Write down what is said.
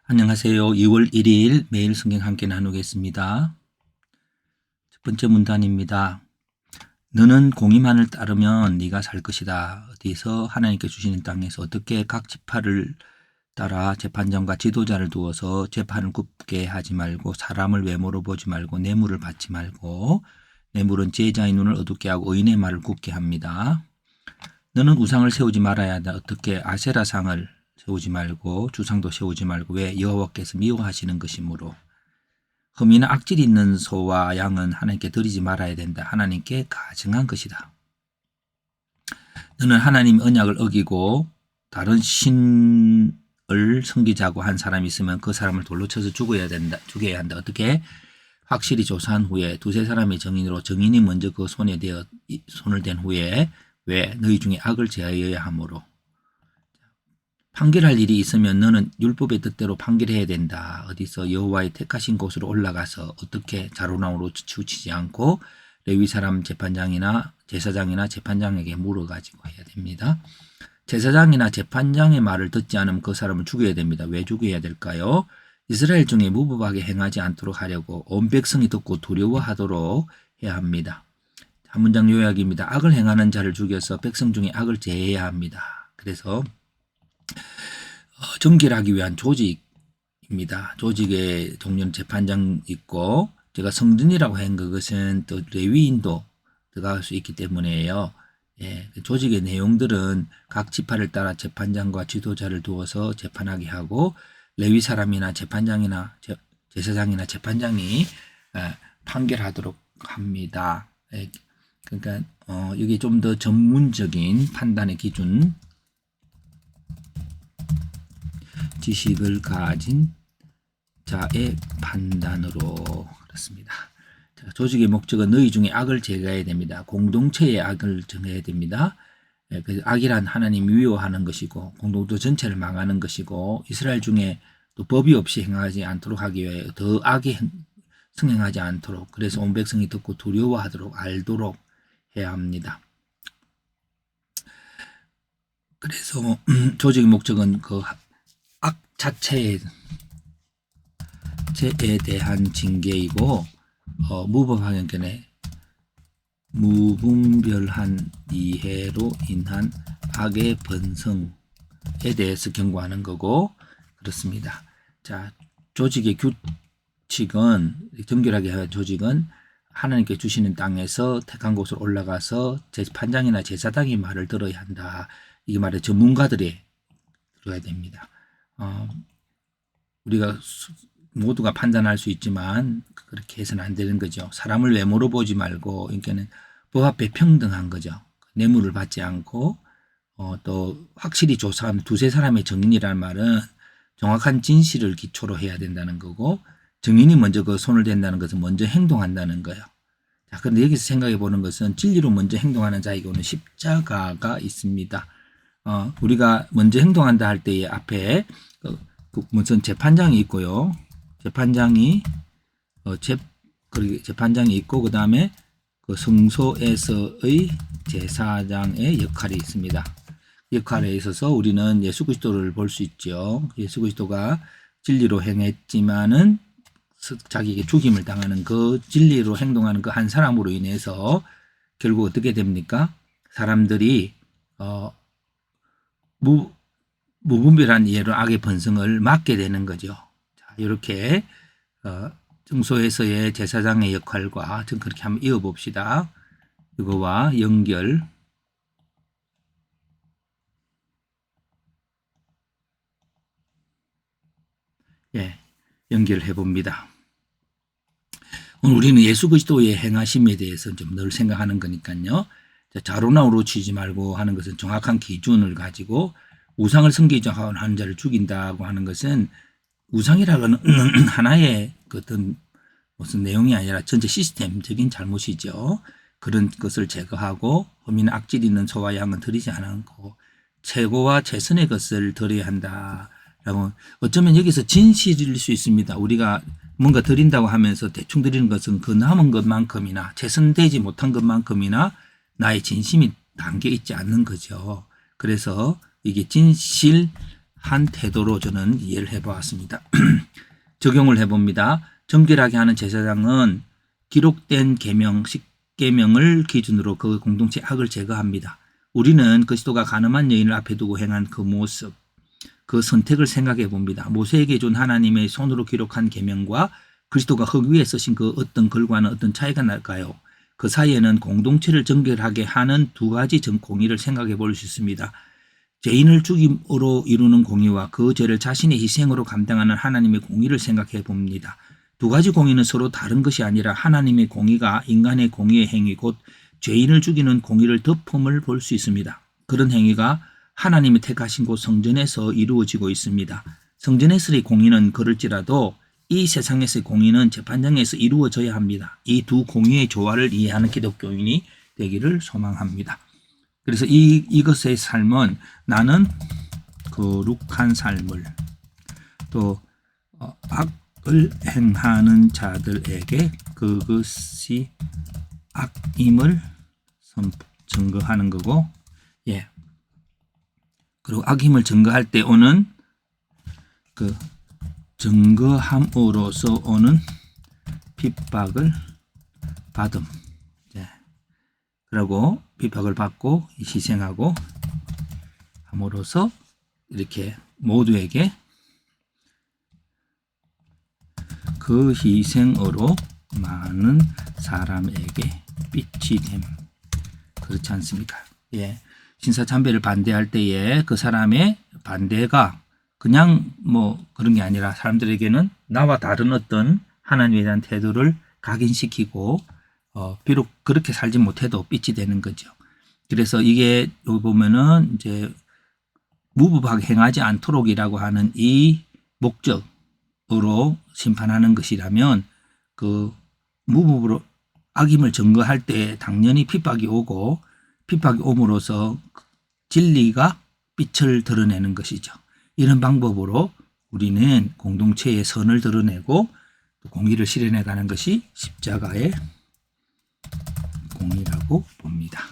안녕하세요. 2월 1일 매일 성경 함께 나누겠습니다. 첫 번째 문단입니다. 너는 공의만을 따르면 네가 살 것이다. 어디서 하나님께 주시는 땅에서 어떻게 각 지파를 따라 재판장과 지도자를 두어서 재판을 굽게 하지 말고 사람을 외모로 보지 말고 뇌물을 받지 말고 뇌물은 제자의 눈을 어둡게 하고 의인의 말을 굳게 합니다. 너는 우상을 세우지 말아야 한다. 어떻게 아세라상을 세우지 말고 주상도 세우지 말고 왜 여호와께서 미워하시는 것이므로 흠이나 악질이 있는 소와 양은 하나님께 드리지 말아야 된다. 하나님께 가증한 것이다. 너는 하나님 언약을 어기고 다른 신을 섬기자고 한 사람이 있으면 그 사람을 돌로 쳐서 죽여야 한다. 어떻게? 확실히 조사한 후에 두세 사람의 증인으로 증인이 먼저 그 손을 댄 후에 왜 너희 중에 악을 제하여야 하므로 판결할 일이 있으면 너는 율법의 뜻대로 판결해야 된다. 어디서 여호와의 택하신 곳으로 올라가서 어떻게 자로나무로 치우치지 않고 레위 사람 재판장이나 제사장이나 재판장에게 물어가지고 해야 됩니다. 제사장이나 재판장의 말을 듣지 않으면 그 사람을 죽여야 됩니다. 왜 죽여야 될까요? 이스라엘 중에 무법하게 행하지 않도록 하려고 온 백성이 듣고 두려워하도록 해야 합니다. 한 문장 요약입니다. 악을 행하는 자를 죽여서 백성 중에 악을 제해야 합니다. 그래서 정결하기 위한 조직입니다. 조직의 종류는 재판장 있고 제가 성전이라고 한 그것은 또 레위인도 들어갈 수 있기 때문에요. 예, 조직의 내용들은 각 지파를 따라 재판장과 지도자를 두어서 재판하게 하고 레위 사람이나 재판장이나 제사장이나 재판장이 판결하도록 합니다. 예, 그러니까 여기 좀 더 전문적인 판단의 기준 지식을 가진 자의 판단으로 그렇습니다. 자, 조직의 목적은 너희 중에 악을 제거해야 됩니다. 공동체의 악을 정해야 됩니다. 그 악이란 하나님이 미워하는 것이고 공동체 전체를 망하는 것이고 이스라엘 중에 또 법이 없이 행하지 않도록 하기 위해 더 악이 승행하지 않도록 그래서 온 백성이 듣고 두려워하도록 알도록 해야 합니다. 그래서 조직의 목적은 그 악 자체에 대한 징계이고 무분별한 이해로 인한 악의 번성에 대해서 경고하는 거고 그렇습니다. 자, 조직의 규칙은 정결하게 할 조직은 하나님께 주시는 땅에서 택한 곳으로 올라가서 재판장이나 제사장의 말을 들어야 한다. 이게 말에 전문가들이 들어야 됩니다. 우리가 모두가 판단할 수 있지만 그렇게 해서는 안 되는 거죠. 사람을 외모로 보지 말고 그러니까는 법 앞에 평등한 거죠. 뇌물을 받지 않고 또 확실히 조사한 두세 사람의 증인이라는 말은 정확한 진실을 기초로 해야 된다는 거고 증인이 먼저 그 손을 댄다는 것은 먼저 행동한다는 거예요. 자, 그런데 여기서 생각해 보는 것은 진리로 먼저 행동하는 자에게는 십자가가 있습니다. 우리가 먼저 행동한다 할 때에 앞에 무슨 재판장이 있고요. 재판장이 있고 그 다음에 그 성소에서의 제사장의 역할이 있습니다. 역할에 있어서 우리는 예수 그리스도를 볼 수 있죠. 예수 그리스도가 진리로 행했지만은 자기에게 죽임을 당하는 그 진리로 행동하는 그 한 사람으로 인해서 결국 어떻게 됩니까? 사람들이 무분별한 이해로 악의 번성을 막게 되는 거죠. 자, 이렇게 성소에서의 제사장의 역할과 좀 그렇게 한번 이어봅시다. 이거와 연결해 봅니다. 오늘 우리는 예수 그리스도의 행하심에 대해서 좀 늘 생각하는 거니까요. 자로나우로 치지 말고 하는 것은 정확한 기준을 가지고 우상을 섬기자 하는 자를 죽인다고 하는 것은 우상이라는 하나의 어떤 무슨 내용이 아니라 전체 시스템적인 잘못이죠. 그런 것을 제거하고 흠이나 악질 있는 소와 양은 드리지 않고 최고와 최선의 것을 드려야 한다라고 어쩌면 여기서 진실일 수 있습니다. 우리가 뭔가 드린다고 하면서 대충 드리는 것은 그 남은 것만큼이나 최선되지 못한 것만큼이나 나의 진심이 담겨 있지 않는 거죠. 그래서 이게 진실하게 태도로 저는 이해를 해보았습니다. 적용을 해봅니다. 정결하게 하는 제사장은 기록된 계명, 10계명을 기준으로 그 공동체 악을 제거합니다. 우리는 그리스도가 가늠한 여인을 앞에 두고 행한 그 모습, 그 선택을 생각해 봅니다. 모세에게 준 하나님의 손으로 기록한 계명과 그리스도가 흙 위에 쓰신 그 어떤 글과는 어떤 차이가 날까요? 그 사이에는 공동체를 정결하게 하는 두 가지 공의를 생각해 볼 수 있습니다. 죄인을 죽임으로 이루는 공의와 그 죄를 자신의 희생으로 감당하는 하나님의 공의를 생각해 봅니다. 두 가지 공의는 서로 다른 것이 아니라 하나님의 공의가 인간의 공의의 행위 곧 죄인을 죽이는 공의를 덮음을 볼 수 있습니다. 그런 행위가 하나님이 택하신 곳 성전에서 이루어지고 있습니다. 성전에서의 공의는 그럴지라도 이 세상에서의 공의는 재판장에서 이루어져야 합니다. 이 두 공의의 조화를 이해하는 기독교인이 되기를 소망합니다. 그래서 이것의 삶은 나는 거룩한 삶을 또 악을 행하는 자들에게 그것이 악임을 증거하는 거고, 예. 그리고 악임을 증거할 때 오는 그 증거함으로써 오는 핍박을 받음. 그리고 핍박을 받고 희생하고 함으로써 이렇게 모두에게 그 희생으로 많은 사람에게 빛이 됨. 그렇지 않습니까? 예. 신사참배를 반대할 때에 그 사람의 반대가 그냥 뭐 그런 게 아니라 사람들에게는 나와 다른 어떤 하나님에 대한 태도를 각인시키고 비록 그렇게 살지 못해도 빛이 되는 거죠. 그래서 이게 여기 보면은 이제 무법하게 행하지 않도록이라고 하는 이 목적으로 심판하는 것이라면 그 무법으로 악임을 증거할 때 당연히 핍박이 오고 핍박이 옴으로써 진리가 빛을 드러내는 것이죠. 이런 방법으로 우리는 공동체의 선을 드러내고 공의를 실현해 가는 것이 십자가의 공의라고 봅니다.